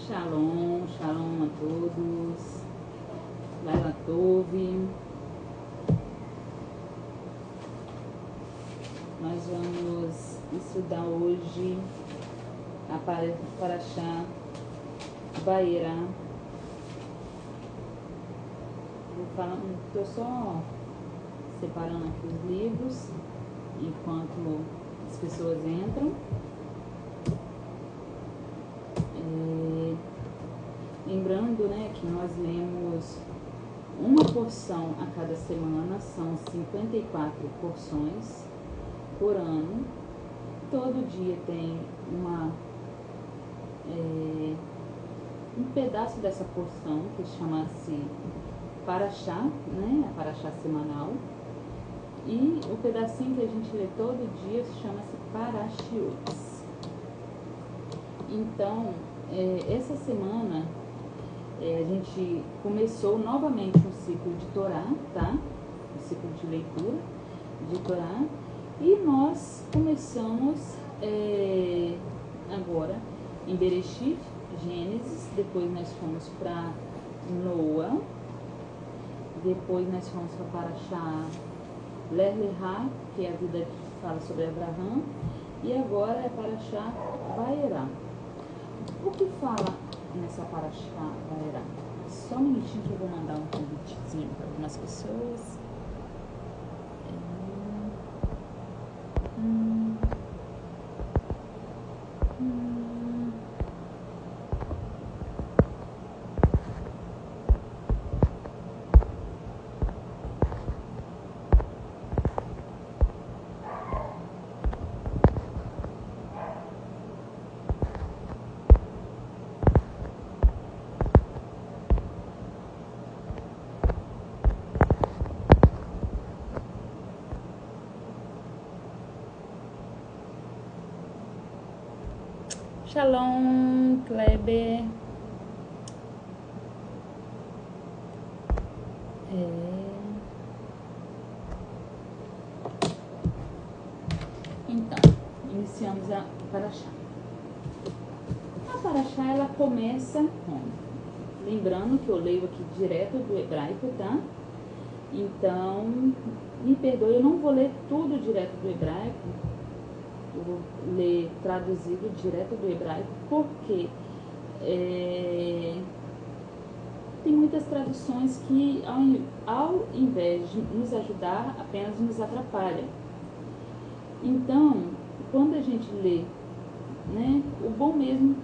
Shalom, shalom a todos. Laila Tove. Nós vamos estudar hoje a Parashá Vayera. Estou só separando aqui os livros enquanto as pessoas entram. Lembrando, né, que nós lemos uma porção a cada semana, são 54 porções por ano. Todo dia tem um pedaço dessa porção que chama-se Parashá, né, a Parashá semanal. E o pedacinho que a gente lê todo dia chama-se Parashiot. Então, essa semana a gente começou novamente um ciclo de Torá, tá? Um ciclo de leitura de Torá. E nós começamos agora em Bereshit, Gênesis, depois nós fomos para Noa, depois nós fomos para Parashá Lech Lecha, que é a vida que fala sobre Abraão, e agora é Parashá Vayera. O que fala nessa Parashá Vayera? Só um minutinho que eu vou mandar um convitezinho para algumas pessoas. Shalom, Kleber. Então, iniciamos a Parashá. A Parashá, ela começa lembrando que eu leio aqui direto do hebraico, tá? Então, me perdoe, eu não vou ler tudo direto do hebraico. Eu vou ler traduzido direto do hebraico, porque tem muitas traduções que, ao invés de nos ajudar, apenas nos atrapalham. Então, quando a gente lê, né, o bom mesmo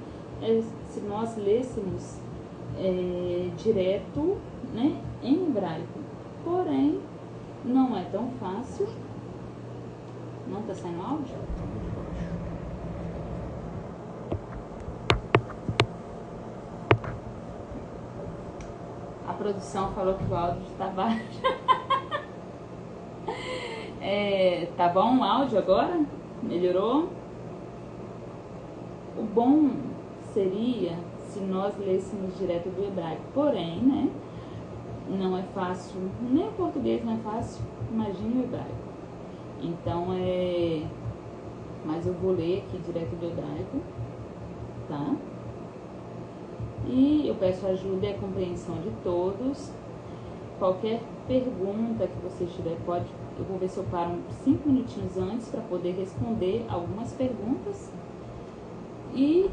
é se nós lêssemos direto, né, em hebraico. Porém, não é tão fácil. Não tá saindo áudio? A produção falou que o áudio está baixo. Tá bom o áudio agora? Melhorou? O bom seria se nós lêssemos direto do hebraico. Porém, né? Não é fácil. Nem o português não é fácil. Imagine o hebraico. Então, mas eu vou ler aqui direto do hebraico, tá? E eu peço ajuda e a compreensão de todos. Qualquer pergunta que você tiver, eu vou ver se eu paro 5 minutinhos antes para poder responder algumas perguntas. E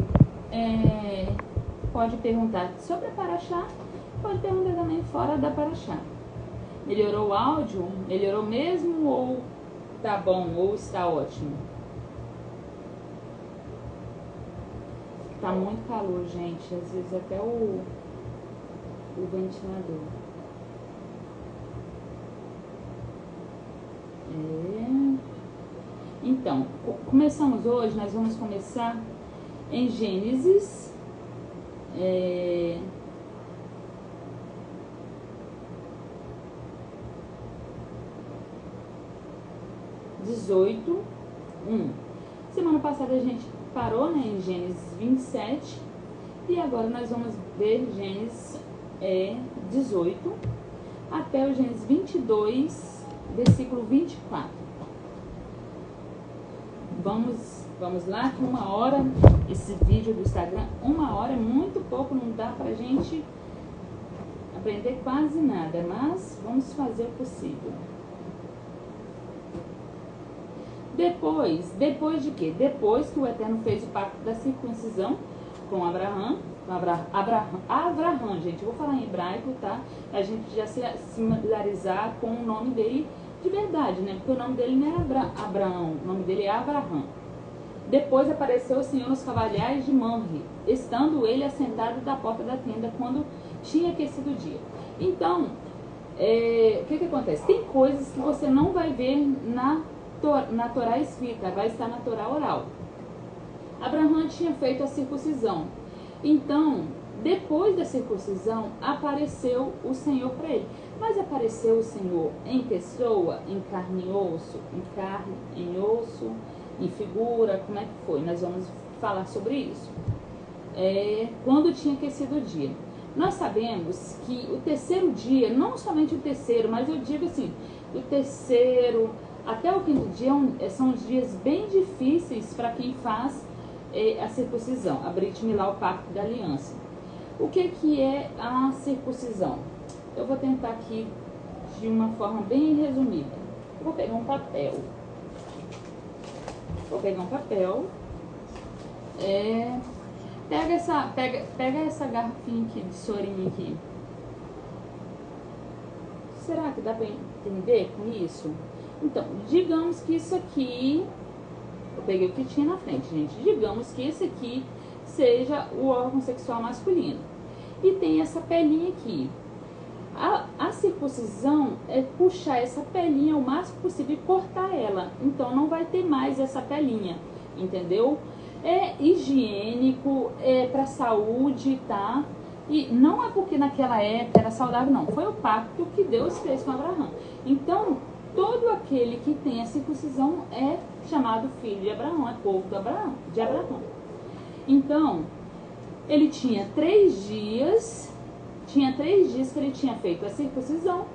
pode perguntar sobre a Parashá, pode perguntar também fora da Parashá. Melhorou o áudio? Melhorou mesmo ou tá bom, ou está ótimo? Tá muito calor, gente. Às vezes até o ventilador. Então, começamos hoje, nós vamos começar em Gênesis. 18, 1. Semana passada a gente parou, né, em Gênesis 27 e agora nós vamos ver Gênesis 18 até o Gênesis 22, versículo 24. vamos lá, que 1 hora, esse vídeo do Instagram, 1 hora é muito pouco, não dá pra gente aprender quase nada, mas vamos fazer o possível. Depois de quê? Depois que o Eterno fez o pacto da circuncisão com Abraham, gente, eu vou falar em hebraico, tá? A gente já se similarizar com o nome dele de verdade, né? Porque o nome dele não é Abraão, o nome dele é Abraham. Depois apareceu o Senhor nos cavalhais de Mamre, estando ele assentado da porta da tenda quando tinha aquecido o dia. Então, o que acontece? Tem coisas que você não vai ver na Torá escrita, vai estar na Torá oral. Abraão tinha feito a circuncisão. Então, depois da circuncisão, apareceu o Senhor para ele. Mas apareceu o Senhor em pessoa, em carne e osso, em osso, em figura, como é que foi? Nós vamos falar sobre isso. Quando tinha aquecido o dia. Nós sabemos que o terceiro dia, não somente o terceiro, mas eu digo assim, o terceiro até o 5º dia são os dias bem difíceis para quem faz a circuncisão, a Brit Milá, o pacto da aliança. O que é a circuncisão? Eu vou tentar aqui de uma forma bem resumida. Eu vou pegar um papel. Pega essa garrafinha aqui de sorinho aqui. Será que dá para entender com isso? Então, digamos que isso aqui, eu peguei o que tinha na frente, gente. Digamos que esse aqui seja o órgão sexual masculino. E tem essa pelinha aqui. A circuncisão é puxar essa pelinha o máximo possível e cortar ela. Então, não vai ter mais essa pelinha, entendeu? É higiênico, é para saúde, tá? E não é porque naquela época era saudável, não. Foi o pacto que Deus fez com Abraão. Então, todo aquele que tem a circuncisão é chamado filho de Abraão, é povo de Abraão. Então, ele tinha 3 dias que ele tinha feito a circuncisão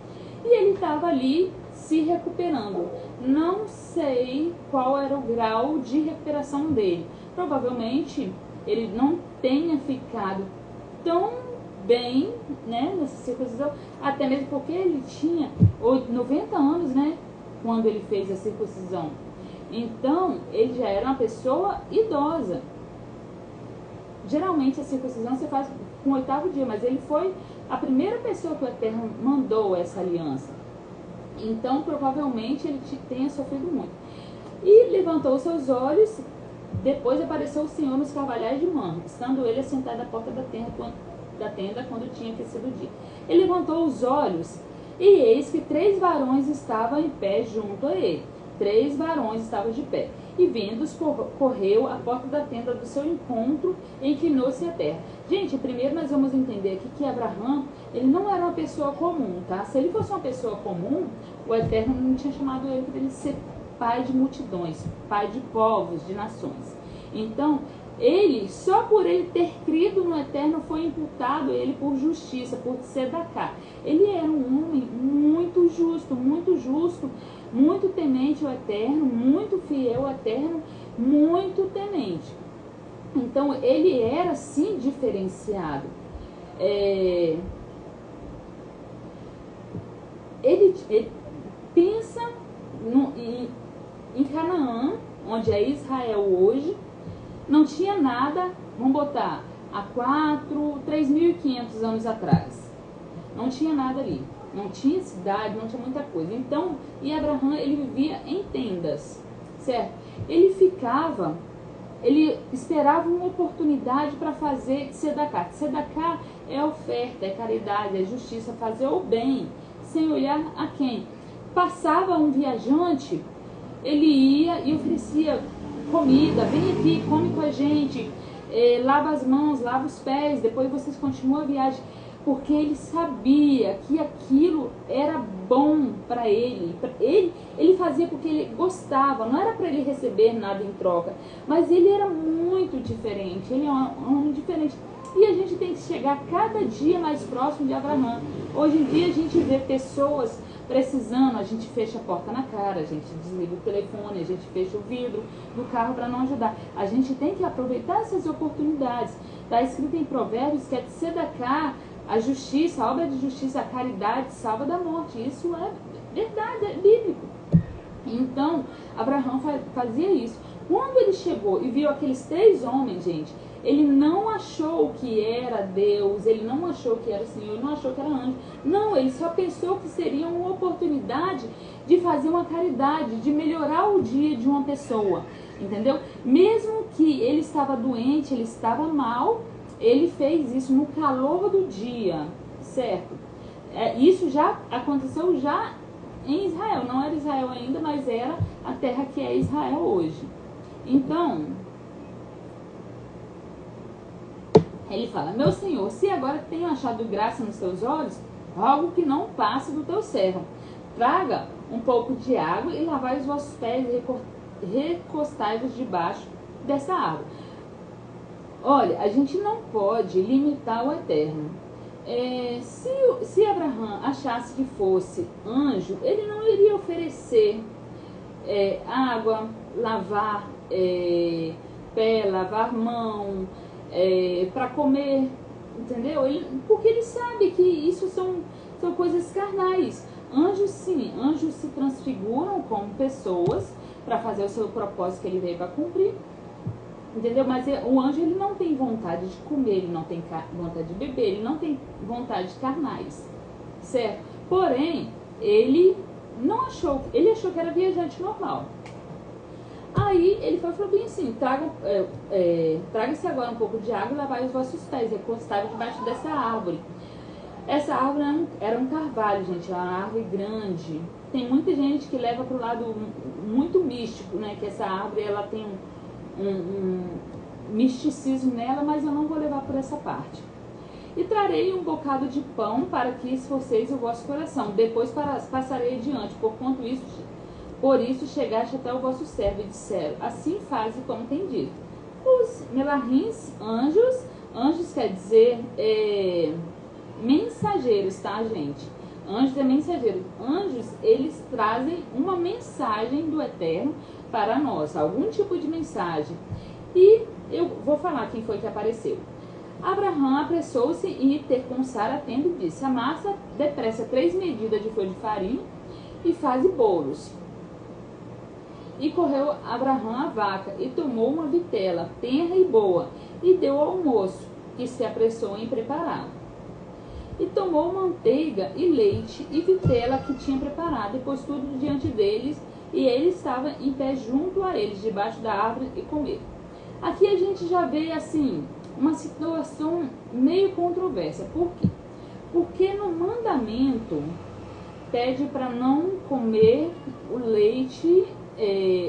e ele estava ali se recuperando. Não sei qual era o grau de recuperação dele. Provavelmente ele não tenha ficado tão bem, né, nessa circuncisão, até mesmo porque ele tinha 90 anos, né, quando ele fez a circuncisão. Então, ele já era uma pessoa idosa. Geralmente a circuncisão você faz com o 8º dia, mas ele foi a primeira pessoa que o Eterno mandou essa aliança. Então, provavelmente ele tenha sofrido muito. E levantou os seus olhos, depois apareceu o Senhor nos cavalhais de Mamre, estando ele assentado à porta da tenda quando tinha aquecido o dia. Ele levantou os olhos e eis que 3 varões estavam em pé junto a ele. 3 varões estavam de pé. E vendo-os, correu à porta da tenda do seu encontro e inclinou-se à terra. Gente, primeiro nós vamos entender aqui que Abraão, ele não era uma pessoa comum, tá? Se ele fosse uma pessoa comum, o Eterno não tinha chamado ele para ele ser pai de multidões, pai de povos, de nações. Então, ele, só por ele ter crido no Eterno, foi imputado ele por justiça, por tzedakah. Ele era um homem muito justo, muito temente ao Eterno, muito fiel ao Eterno, muito temente. Então, ele era, sim, diferenciado. Ele pensa em Canaã, onde é Israel hoje, não tinha nada, vamos botar, há 3.500 anos atrás. Não tinha nada ali. Não tinha cidade, não tinha muita coisa. Então, e Abraão, ele vivia em tendas, certo? Ele esperava uma oportunidade para fazer tzedakah. Tzedakah é oferta, é caridade, é justiça, fazer o bem, sem olhar a quem. Passava um viajante, ele ia e oferecia comida, vem aqui, come com a gente, lava as mãos, lava os pés, depois vocês continuam a viagem. Porque ele sabia que aquilo era bom para ele. Ele fazia porque ele gostava, não era para ele receber nada em troca. Mas ele era muito diferente, ele é um homem diferente. E a gente tem que chegar cada dia mais próximo de Abraão. Hoje em dia a gente vê pessoas Precisando, a gente fecha a porta na cara, a gente desliga o telefone, a gente fecha o vidro do carro para não ajudar. A gente tem que aproveitar essas oportunidades. Está escrito em Provérbios que é tzedakah, a justiça, a obra de justiça, a caridade salva da morte. Isso é verdade, é bíblico. Então, Abraão fazia isso. Quando ele chegou e viu aqueles 3 homens, gente, ele não achou que era Deus, ele não achou que era o Senhor, ele não achou que era anjo. Não, ele só pensou que seria uma oportunidade de fazer uma caridade, de melhorar o dia de uma pessoa, entendeu? Mesmo que ele estava doente, ele estava mal, ele fez isso no calor do dia, certo? Isso já aconteceu já em Israel, não era Israel ainda, mas era a terra que é Israel hoje. Então, ele fala: meu Senhor, se agora tenho achado graça nos teus olhos, algo que não passe do teu servo. Traga um pouco de água e lavai os vossos pés e recostai-vos debaixo dessa árvore. Olha, a gente não pode limitar o eterno. Se Abraão achasse que fosse anjo, ele não iria oferecer água, lavar pé, lavar mão, para comer, entendeu? Porque ele sabe que isso são coisas carnais. Anjos, sim, anjos se transfiguram como pessoas para fazer o seu propósito que ele veio para cumprir, entendeu? Mas o anjo, ele não tem vontade de comer, ele não tem vontade de beber, ele não tem vontade de carnais, certo? Porém, ele achou que era viajante normal. Aí ele falou bem assim: traga-se agora um pouco de água e lavai os vossos pés, recostai debaixo dessa árvore. Essa árvore era um carvalho, gente, era uma árvore grande. Tem muita gente que leva para o lado muito místico, né? Que essa árvore, ela tem um misticismo nela, mas eu não vou levar por essa parte. E trarei um bocado de pão para que esforceis o vosso coração. Depois passarei adiante, por isso chegaste até o vosso servo, e disseram: assim faze como tem dito. Os melahins, anjos quer dizer mensageiros, tá, gente? Anjos é mensageiro. Anjos, eles trazem uma mensagem do Eterno para nós, algum tipo de mensagem. E eu vou falar quem foi que apareceu. Abraão apressou-se em ir ter com Sara, tendo e disse: amassa depressa 3 medidas de folha de farinha e faze bolos. E correu Abraão à vaca e tomou uma vitela tenra e boa e deu ao moço, que se apressou em preparar. E tomou manteiga e leite e vitela que tinha preparado, e pôs tudo diante deles, e ele estava em pé junto a eles, debaixo da árvore, e comeram. Aqui a gente já vê, assim, uma situação meio controversa. Por quê? Porque no mandamento pede para não comer o leite,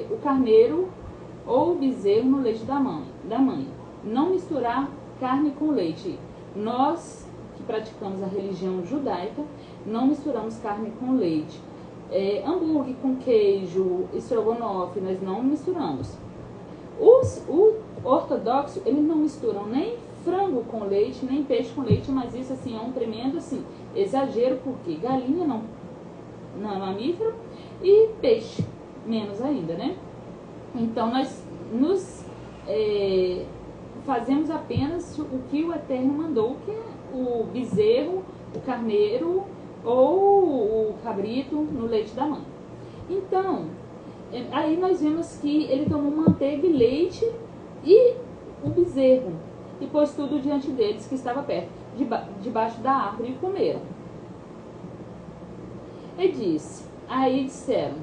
o carneiro ou o bezerro no leite da mãe. Não misturar carne com leite. Nós que praticamos a religião judaica, não misturamos carne com leite. Hambúrguer com queijo, estrogonofe, nós não misturamos. O ortodoxo, eles não misturam nem frango com leite, nem peixe com leite, mas isso, assim, é um tremendo, assim, exagero, porque galinha não é mamífero e peixe menos ainda, né? Então nós fazemos apenas o que o Eterno mandou, que é o bezerro, o carneiro ou o cabrito no leite da mãe. Então, aí nós vemos que ele tomou manteiga e leite e o bezerro, e pôs tudo diante deles que estava perto, debaixo da árvore, e comeram. E disse: aí disseram: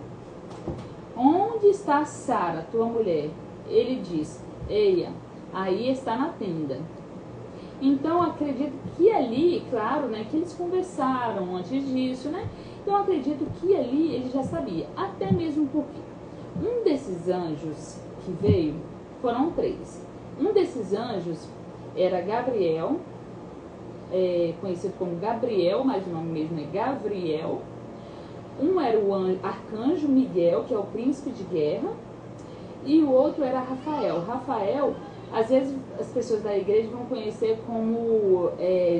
onde está Sara, tua mulher? Ele disse: eia, aí está na tenda. Então acredito que ali, claro, né, que eles conversaram antes disso, né? Então acredito que ali ele já sabia, até mesmo porque um desses anjos que veio, foram 3. Um desses anjos era Gabriel, conhecido como Gabriel, mas o nome mesmo é Gavriel. Um era o arcanjo Miguel, que é o príncipe de guerra, e o outro era Rafael. Rafael, às vezes as pessoas da igreja vão conhecer como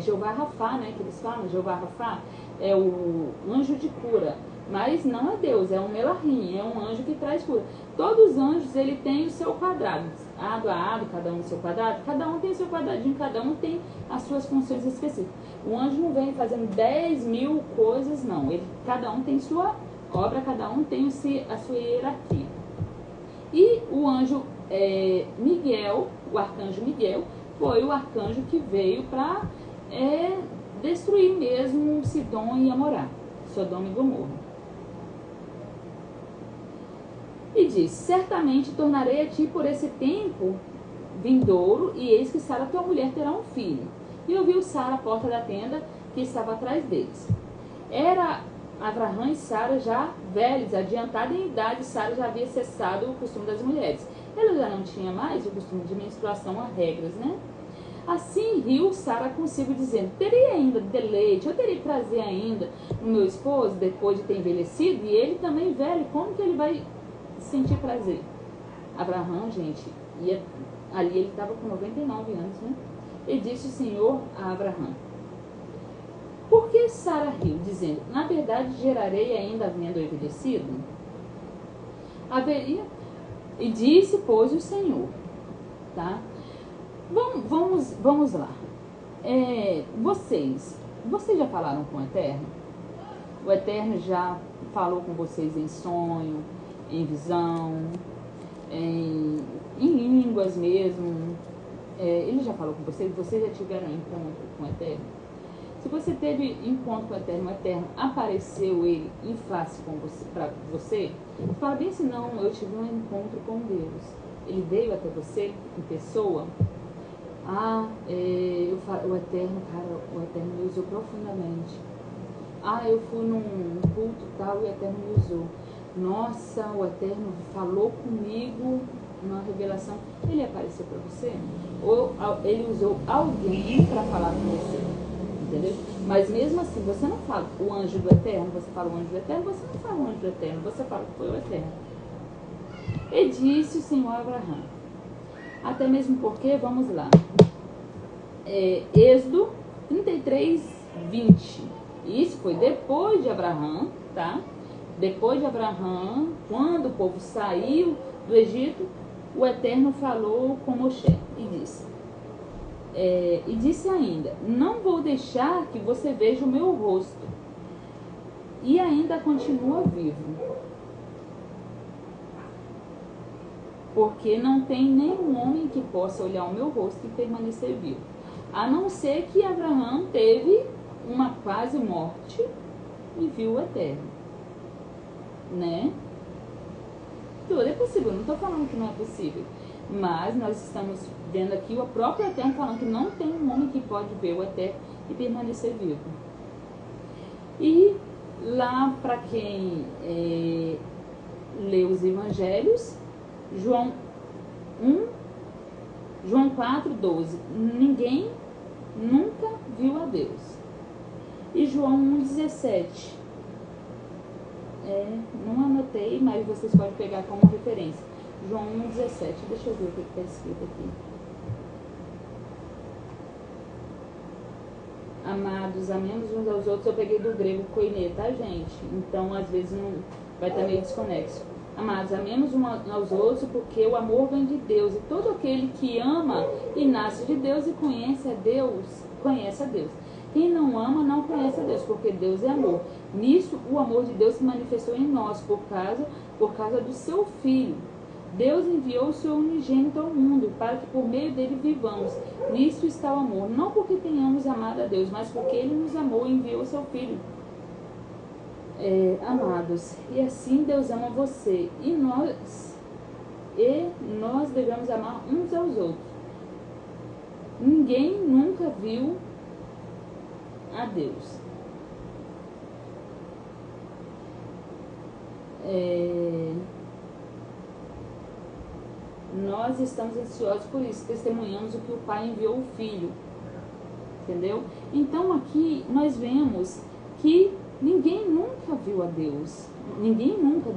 Jeová Rafá, né, que eles falam, Jeová Rafá. é o anjo de cura, mas não é Deus, é um Melahim, é um anjo que traz cura. Todos os anjos, ele tem o seu quadrado, ado a ado, cada um o seu quadrado, cada um tem o seu quadradinho, cada um tem as suas funções específicas. O anjo não vem fazendo 10.000 coisas, não. Cada um tem sua obra, cada um tem a sua hierarquia. E o anjo Miguel, o arcanjo Miguel, foi o arcanjo que veio para destruir mesmo Sidom e Amorá, Sodoma e Gomorra. E diz: certamente tornarei a ti por esse tempo vindouro, e eis que Sara, tua mulher, terá um filho. E ouviu Sara à porta da tenda que estava atrás deles. Era Abraham e Sara já velhos, adiantados em idade. Sara já havia cessado o costume das mulheres. Ela já não tinha mais o costume de menstruação a regras, né? Assim riu Sara consigo, dizendo: terei ainda deleite, eu terei prazer ainda no meu esposo, depois de ter envelhecido, e ele também velho, como que ele vai sentir prazer? Abraham, gente, ali ele estava com 99 anos, né? E disse o Senhor a Abraham: por que Sara riu, dizendo: na verdade gerarei ainda havendo envelhecido? Haveria. E disse, pois, o Senhor, tá? Vamos lá. Vocês já falaram com o Eterno? O Eterno já falou com vocês em sonho, em visão, em línguas mesmo? Ele já falou com vocês? Vocês já tiveram encontro com o Eterno? Se você teve encontro com o Eterno apareceu ele em face para você, fala bem assim: não, eu tive um encontro com Deus. Ele veio até você em pessoa. O Eterno, cara, o Eterno me usou profundamente. Eu fui num culto tal e o Eterno me usou. Nossa, o Eterno falou comigo numa revelação. Ele apareceu para você? Ou ele usou alguém para falar com você? Entendeu? Mas mesmo assim, você não fala o anjo do Eterno, você fala o anjo do Eterno, você não fala o anjo do Eterno, você fala que foi o Eterno. E disse o Senhor a Abraham. Até mesmo porque, vamos lá, Êxodo 33, 20. Isso foi depois de Abraham, tá? Depois de Abraham, quando o povo saiu do Egito, o Eterno falou com Moshe e disse ainda: não vou deixar que você veja o meu rosto. E ainda continua vivo. Porque não tem nenhum homem que possa olhar o meu rosto e permanecer vivo. A não ser que Abraão teve uma quase morte e viu o Eterno. Né? Tudo é possível, não estou falando que não é possível. Mas nós estamos vendo aqui o próprio Eterno falando que não tem um homem que pode ver o Eterno e permanecer vivo. E lá, para quem lê os evangelhos, João 4, 12. Ninguém nunca viu a Deus. E João 1, 17. Não anotei, mas vocês podem pegar como referência. João 1, 17. Deixa eu ver o que está escrito aqui. Amados, amemos uns aos outros. Eu peguei do grego koiné, tá, gente? Então, às vezes, não vai estar meio desconexo. Amados, amemos uns aos outros, porque o amor vem de Deus. E todo aquele que ama e nasce de Deus e conhece a Deus, conhece a Deus. Quem não ama não conhece a Deus, porque Deus é amor. Nisso, o amor de Deus se manifestou em nós por causa do seu Filho. Deus enviou o seu unigênito ao mundo, para que por meio dele vivamos. Nisso está o amor, não porque tenhamos amado a Deus, mas porque ele nos amou e enviou o seu Filho. Amados, e assim Deus ama você, e nós devemos amar uns aos outros. Ninguém nunca viu a Deus. Nós estamos ansiosos por isso, testemunhamos o que o Pai enviou o Filho, entendeu? Então aqui nós vemos que ninguém nunca viu a Deus,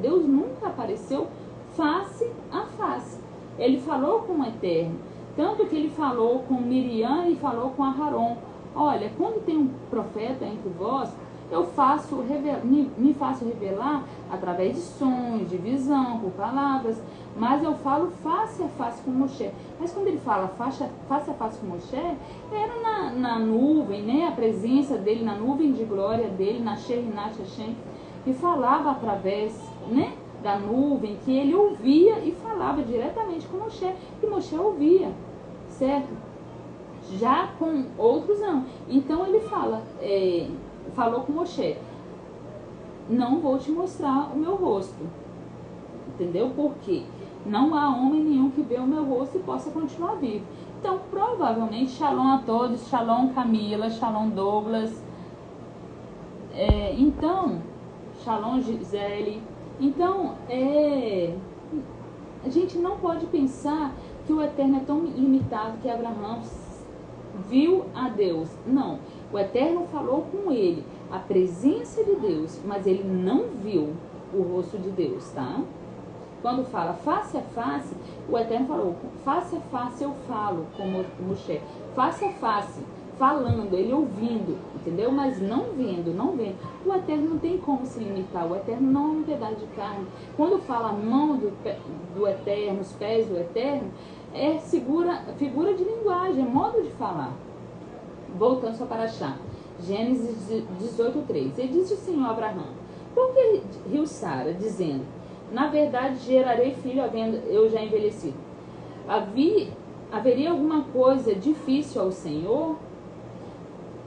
Deus nunca apareceu face a face. Ele falou com o Eterno, tanto que ele falou com Miriam e falou com Aharon. Olha, quando tem um profeta entre vós, eu me faço revelar através de sonhos, de visão, por palavras, mas eu falo face a face com Moshe. Mas quando ele fala face a face com Moshe, era na nuvem, né? A presença dele na nuvem de glória dele, na Sherinat Hashem, que falava através, né, da nuvem, que ele ouvia e falava diretamente com Moshe, e Moshe ouvia, certo? Já com outros não. Então ele falou com Moshe, não vou te mostrar o meu rosto, entendeu? Porque não há homem nenhum que vê o meu rosto e possa continuar vivo. Então, provavelmente, shalom a todos, shalom Camila, shalom Douglas, então, shalom Gisele. Então, a gente não pode pensar que o Eterno é tão limitado que Abraão viu a Deus. Não, o Eterno falou com ele, a presença de Deus, mas ele não viu o rosto de Deus, tá? Quando fala face a face, o Eterno falou, face a face eu falo, como Moshe, face a face, falando, ele ouvindo, entendeu? Mas não vendo, não vendo. O Eterno não tem como se limitar, o Eterno não é um pedaço de carne. Quando fala a mão do Eterno, os pés do Eterno, é figura de linguagem, é modo de falar. Voltando só para achar. Gênesis 18:3. E disse o Senhor a Abraão, por que riu Sara, dizendo, na verdade gerarei filho havendo eu já envelhecido? Haveria alguma coisa difícil ao Senhor?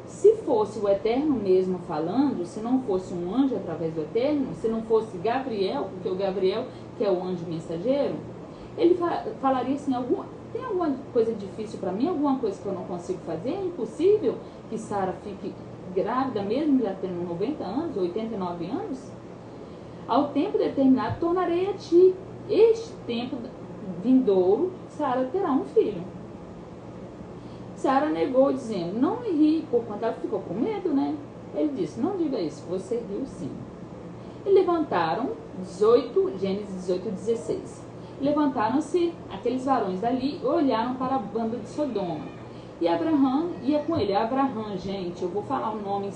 Se fosse o Eterno mesmo falando, se não fosse um anjo através do Eterno, se não fosse Gabriel, porque o Gabriel que é o anjo mensageiro, ele falaria assim, tem alguma coisa difícil para mim, alguma coisa que eu não consigo fazer? É impossível que Sara fique grávida mesmo já tendo 90 anos, 89 anos? Ao tempo determinado tornarei a ti, este tempo vindouro, Sara terá um filho. Sara negou, dizendo, não me ri, porquanto ela ficou com medo, né? Ele disse, não diga isso, você riu sim. E levantaram, Gênesis 18:16. Levantaram-se aqueles varões dali e olharam para a banda de Sodoma. E Abraão ia com ele. Abraão, gente, eu vou falar o nome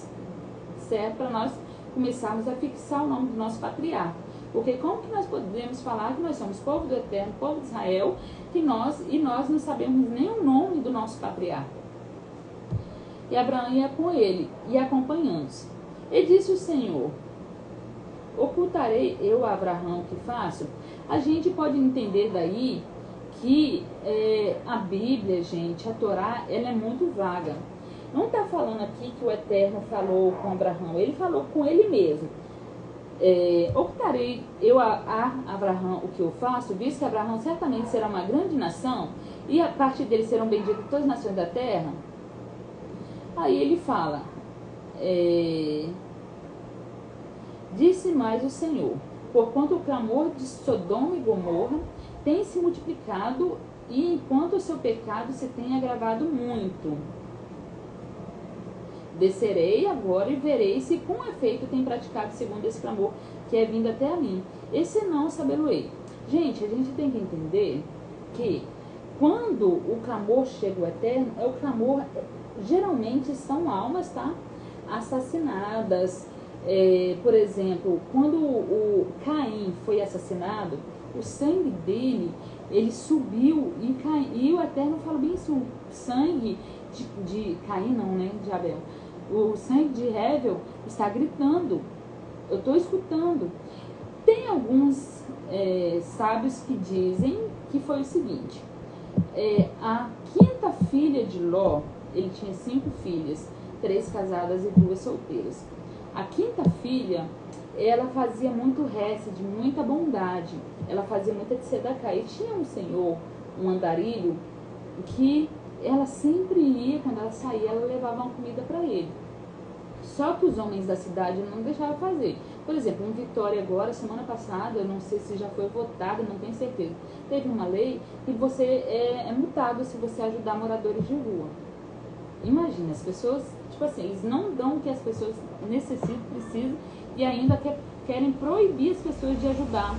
certo para nós começarmos a fixar o nome do nosso patriarca. Porque como que nós podemos falar que nós somos povo do Eterno, povo de Israel, e nós não sabemos nem o nome do nosso patriarca? E Abraão ia com ele, e acompanhando-se. E disse o Senhor, ocultarei eu a Abraão o que faço? A gente pode entender daí que a Bíblia, gente, a Torá, ela é muito vaga. Não está falando aqui que o Eterno falou com Abraão, ele falou com ele mesmo. Ocultarei eu a Abraão o que eu faço, visto que Abraão certamente será uma grande nação, e a partir dele serão benditas todas as nações da terra. Aí ele fala, disse mais o Senhor, porquanto o clamor de Sodoma e Gomorra tem se multiplicado, e enquanto o seu pecado se tem agravado muito. Descerei agora e verei se com efeito tem praticado segundo esse clamor que é vindo até a mim. Esse não sabê-lo-ei. Gente, a gente tem que entender que quando o clamor chega ao Eterno, é o clamor, geralmente são almas, tá? Assassinadas. Por exemplo, quando o Caim foi assassinado, o sangue dele, ele subiu e o Eterno fala bem isso, o sangue de Caim não, né? De Abel. O sangue de Hevel está gritando. Eu estou escutando. Tem alguns sábios que dizem que foi o seguinte. A quinta filha de Ló, ele tinha 5 filhas, 3 casadas e 2 solteiras. A quinta filha, ela fazia muito de muita bondade. Ela fazia muita tzedakah. E tinha um senhor, um andarilho, que ela sempre ia, quando ela saía, ela levava uma comida para ele. Só que os homens da cidade não deixavam fazer. Por exemplo, em Vitória agora, semana passada, eu não sei se já foi votada, não tenho certeza, teve uma lei que você é multado se você ajudar moradores de rua. Imagina, as pessoas, tipo assim, eles não dão o que as pessoas necessitam, precisam, e ainda querem proibir as pessoas de ajudar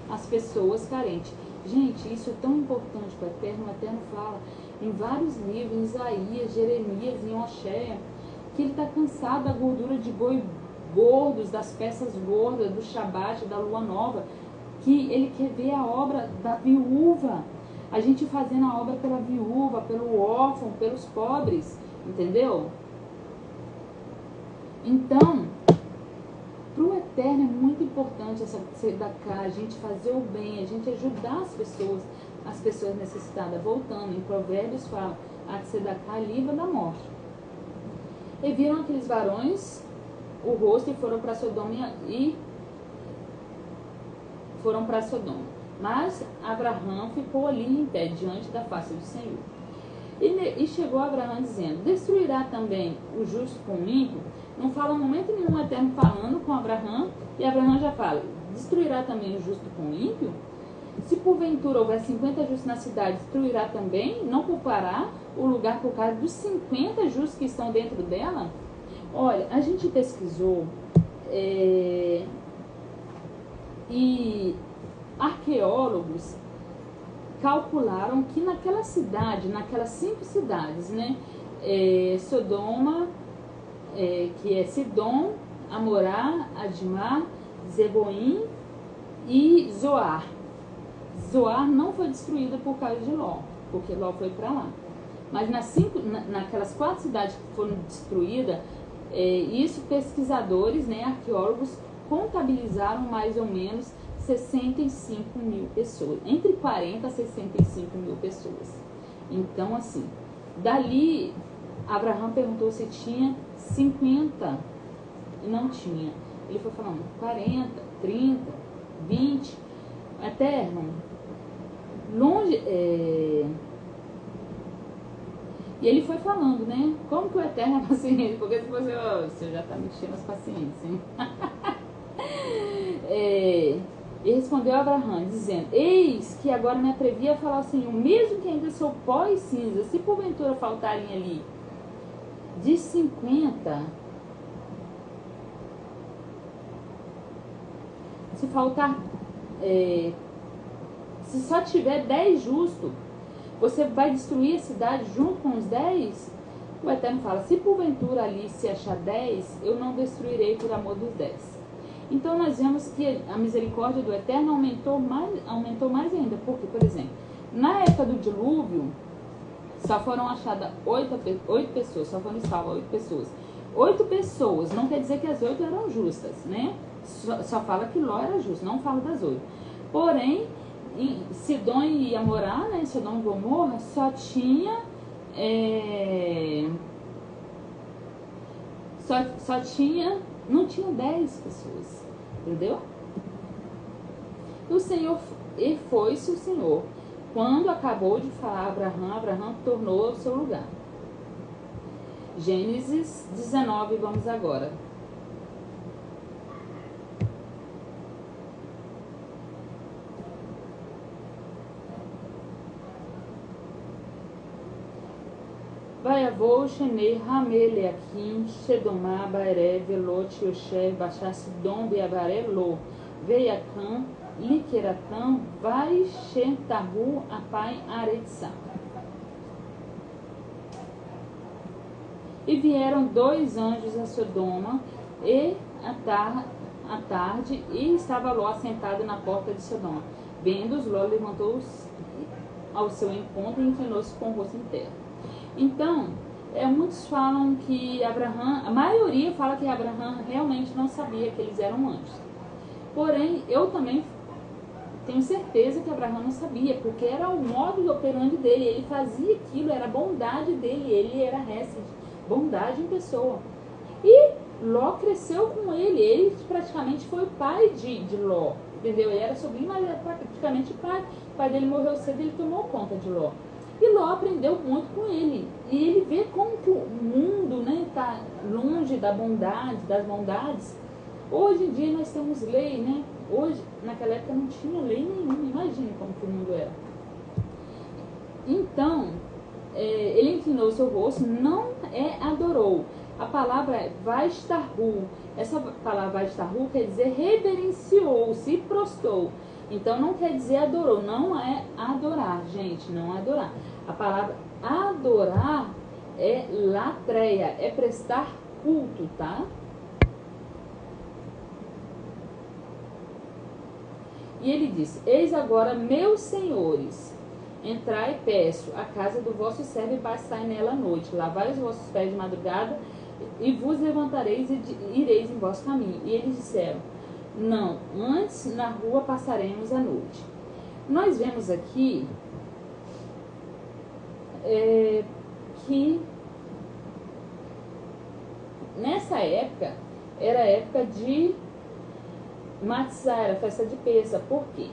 as pessoas carentes. Gente, isso é tão importante para o Eterno fala em vários livros, em Isaías, Jeremias, em Oséias, que ele está cansado da gordura de boi gordos, das peças gordas, do Shabat, da lua nova, que ele quer ver a obra da viúva. A gente fazendo a obra pela viúva, pelo órfão, pelos pobres, entendeu? Então, para o Eterno é muito importante essa tzedakah, a gente fazer o bem, a gente ajudar as pessoas necessitadas. Voltando, em Provérbios fala, a tzedakah livra da morte. E viram aqueles varões o rosto e foram para Sodoma. Mas Abraão ficou ali em pé, diante da face do Senhor. E chegou Abraão dizendo, destruirá também o justo com o ímpio? Não fala um momento nenhum o Eterno falando com Abraão, e Abraão já fala, destruirá também o justo com o ímpio? Se porventura houver 50 justos na cidade, destruirá também? Não culpará o lugar por causa dos 50 justos que estão dentro dela? Olha, a gente pesquisou e arqueólogos calcularam que naquela cidade, naquelas 5 cidades, né, Sodoma, que é Sidom, Amorá, Admar, Zeboim e Zoar. Zoar não foi destruída por causa de Ló, porque Ló foi para lá. Mas naquelas 4 cidades que foram destruídas, isso pesquisadores, né, arqueólogos, contabilizaram mais ou menos 65 mil pessoas, entre 40 a 65 mil pessoas. Então, assim, dali, Abraão perguntou se tinha 50, e não tinha. Ele foi falando 40, 30, 20, Eterno, longe, e ele foi falando, né, como que o Eterno é paciente, porque se você já está mexendo as paciências, hein? E respondeu Abraão, dizendo, eis que agora me atrevi a falar ao Senhor, mesmo que ainda sou pó e cinza, se porventura faltarem ali de 50, se faltar, se só tiver 10 justos, você vai destruir a cidade junto com os 10? O Eterno fala, se porventura ali se achar 10, eu não destruirei por amor dos 10. Então nós vemos que a misericórdia do Eterno aumentou mais ainda. Porque, por exemplo, na época do dilúvio, só foram achadas 8 pessoas, só foram salvas 8 pessoas. 8 pessoas, não quer dizer que as 8 eram justas, né? Só fala que Ló era justo, não fala das 8. Porém, em Sidom e Amorá, né, Sodoma e Gomorra, só tinha... não tinha 10 pessoas, entendeu? E o Senhor, e foi-se o Senhor. Quando acabou de falar Abraão tornou ao seu lugar. Gênesis 19, vamos agora. Vaiavou Shenei Hameleakim Shedomá Baeré Velot Yoshev Bachar Sidom Beavaré Lo Veiacam Liqueratam Vai Shentahu Apai Aretzá. E vieram 2 anjos a Sodoma e à tarde, e estava Ló assentado na porta de Sodoma. Vendo-os, Ló levantou-se ao seu encontro e inclinou-se com o rosto em terra. Então, muitos falam que Abraão, a maioria fala que Abraão realmente não sabia que eles eram anjos. Porém, eu também tenho certeza que Abraão não sabia, porque era o modo de operandi dele, ele fazia aquilo, era a bondade dele, ele era Hesed, bondade em pessoa. E Ló cresceu com ele praticamente foi o pai de Ló, entendeu? Ele era sobrinho, mas era praticamente pai. O pai dele morreu cedo e ele tomou conta de Ló. E Ló aprendeu muito com ele. E ele vê como que o mundo, né, está longe da bondade, das bondades. Hoje em dia nós temos lei, né? Hoje, naquela época não tinha lei nenhuma. Imagine como que o mundo era. Então, ele inclinou o seu rosto, não adorou. A palavra é Vaistarhu. Essa palavra Vaistarhu quer dizer reverenciou, se prostrou. Então não quer dizer adorou, não é adorar, gente, não é adorar. A palavra adorar é latreia, é prestar culto, tá? E ele disse: eis agora, meus senhores, entrai, peço, a casa do vosso servo e passai nela à noite, lavai os vossos pés de madrugada, e vos levantareis e ireis em vosso caminho. E eles disseram: não, antes na rua passaremos a noite. Nós vemos aqui que nessa época era a época de Matzah, era a festa de Pêssah. Por quê?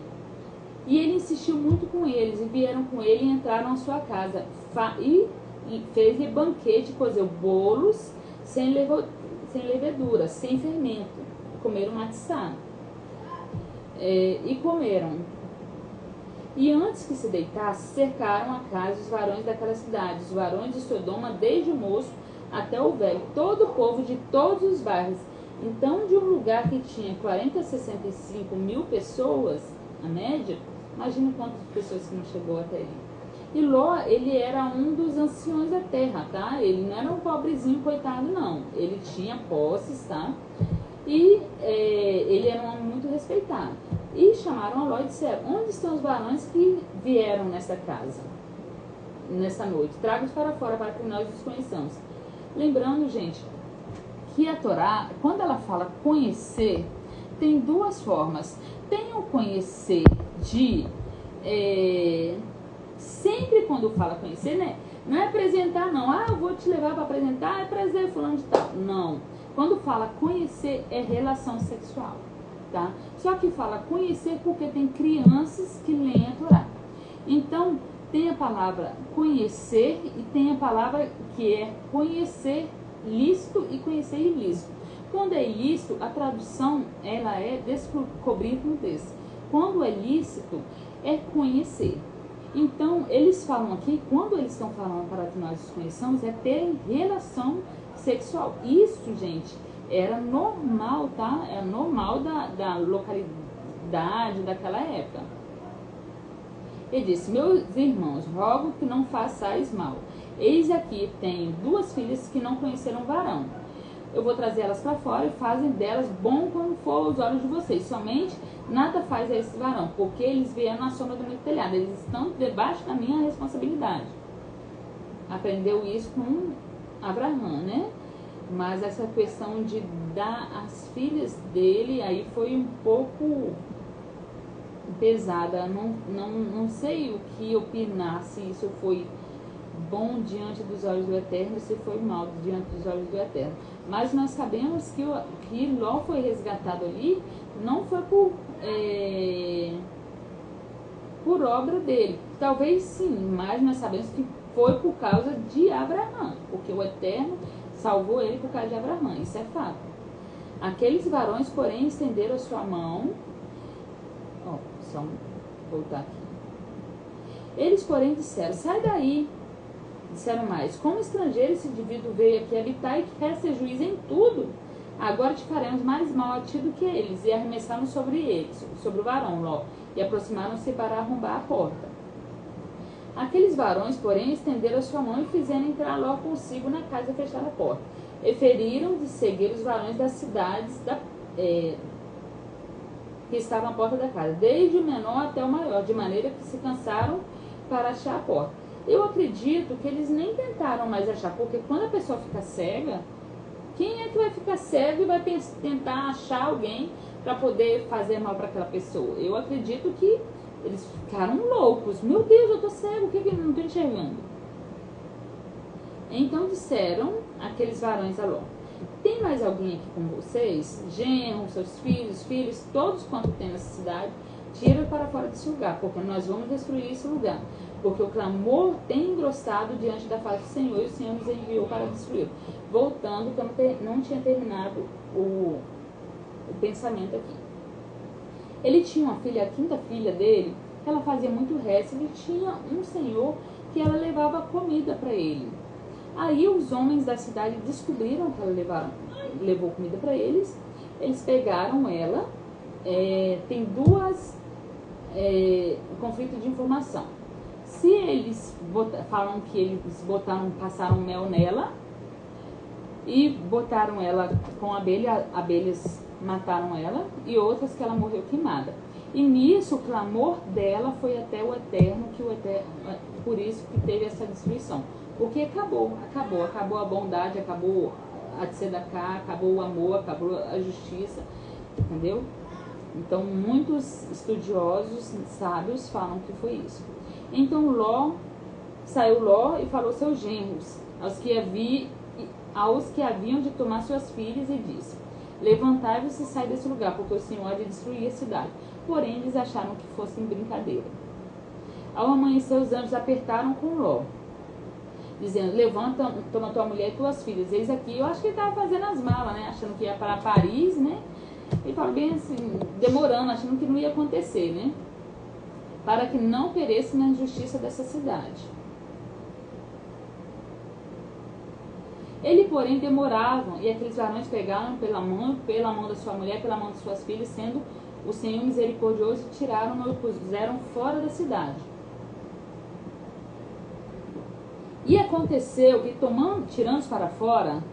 E ele insistiu muito com eles, e vieram com ele e entraram à sua casa, e fez-lhe banquete, cozeu bolos sem levedura, sem fermento, comeram Matzah, e comeram. E antes que se deitasse, cercaram a casa os varões daquela cidade, os varões de Sodoma, desde o moço até o velho, todo o povo de todos os bairros. Então, de um lugar que tinha 40 a 65 mil pessoas, a média, imagina quantas pessoas que não chegou até ele. E Ló, ele era um dos anciões da terra, tá? Ele não era um pobrezinho coitado, não. Ele tinha posses, tá? E ele era um homem muito respeitado. E chamaram a Ló e disseram: onde estão os varões que vieram nessa casa, nessa noite? Traga-os para fora para que nós os conheçamos. Lembrando, gente, que a Torá, quando ela fala conhecer, tem duas formas. Tem o conhecer de... sempre quando fala conhecer, né? Não é apresentar, não. Ah, eu vou te levar para apresentar, é prazer, fulano de tal. Não. Quando fala conhecer, é relação sexual, tá? Só que fala conhecer porque tem crianças que leem a Torá. Então, tem a palavra conhecer e tem a palavra que é conhecer lícito e conhecer ilícito. Quando é ilícito, a tradução ela é descobrir nudez. Quando é lícito, é conhecer. Então, eles falam aqui, quando eles estão falando para que nós os conheçamos, é ter relação sexual. Isso, gente, era normal, tá? É normal da localidade daquela época. Ele disse: meus irmãos, rogo que não façais mal. Eis aqui tenho duas filhas que não conheceram varão. Eu vou trazer elas para fora e fazem delas bom como for os olhos de vocês. Somente nada faz a esse varão, porque eles vieram na sombra do meu telhado. Eles estão debaixo da minha responsabilidade. Aprendeu isso com Abraão, né? Mas essa questão de dar as filhas dele aí foi um pouco pesada. Não sei o que opinar, se isso foi bom diante dos olhos do Eterno, se foi mal diante dos olhos do Eterno. Mas nós sabemos que Ló foi resgatado ali, não foi por obra dele. Talvez sim, mas nós sabemos que foi por causa de Abraão, porque o Eterno salvou ele por causa de Abraão, isso é fato. Aqueles varões, porém, estenderam a sua mão. Só voltar aqui. Eles, porém, disseram: sai daí. Disseram mais: como estrangeiro esse indivíduo veio aqui habitar e quer ser juiz em tudo, agora te faremos mais mal a ti do que eles. E arremessaram sobre eles, sobre o varão Ló, e aproximaram-se para arrombar a porta. Aqueles varões, porém, estenderam a sua mão e fizeram entrar Ló consigo na casa e fechar a porta. E feriram de cegueira os varões das cidades que estavam à porta da casa, desde o menor até o maior, de maneira que se cansaram para achar a porta. Eu acredito que eles nem tentaram mais achar, porque quando a pessoa fica cega, quem é que vai ficar cego e vai tentar achar alguém para poder fazer mal para aquela pessoa? Eu acredito que eles ficaram loucos. Meu Deus, eu tô cego, o que eu não tô enxergando? Então disseram aqueles varões a Ló: tem mais alguém aqui com vocês? Genros, seus filhos, todos quanto tem nessa cidade, tira para fora desse lugar, porque nós vamos destruir esse lugar. Porque o clamor tem engrossado diante da face do Senhor, e o Senhor nos enviou para destruir. Voltando, que eu não tinha terminado o pensamento aqui. Ele tinha uma filha, a quinta filha dele, que ela fazia muito resto, e tinha um senhor que ela levava comida para ele. Aí os homens da cidade descobriram que ela levou comida para eles. Eles pegaram ela. Tem duas conflitos de informação. Se eles falam que eles passaram mel nela e botaram ela com abelha, abelhas mataram ela, e outras que ela morreu queimada. E nisso o clamor dela foi até o Eterno, por isso que teve essa destruição. Porque acabou a bondade, acabou a tzedakah, acabou o amor, acabou a justiça, entendeu? Então muitos estudiosos, sábios, falam que foi isso. Então saiu Ló e falou seus genros, aos que haviam de tomar suas filhas, e disse: levantai-vos e sai desse lugar, porque o Senhor há de destruir a cidade. Porém eles acharam que fosse brincadeira. Ao amanhecer os anjos apertaram com Ló, dizendo: levanta, toma tua mulher e tuas filhas. Eis aqui, eu acho que ele estava fazendo as malas, né? Achando que ia para Paris, né? Ele fala bem assim, demorando, achando que não ia acontecer, né? Para que não pereça na injustiça dessa cidade. Ele, porém, demoravam, e aqueles varões pegaram pela mão da sua mulher, pela mão de suas filhas, sendo o Senhor misericordioso, e tiraram-no e puseram fora da cidade. E aconteceu que, tirando-os para fora,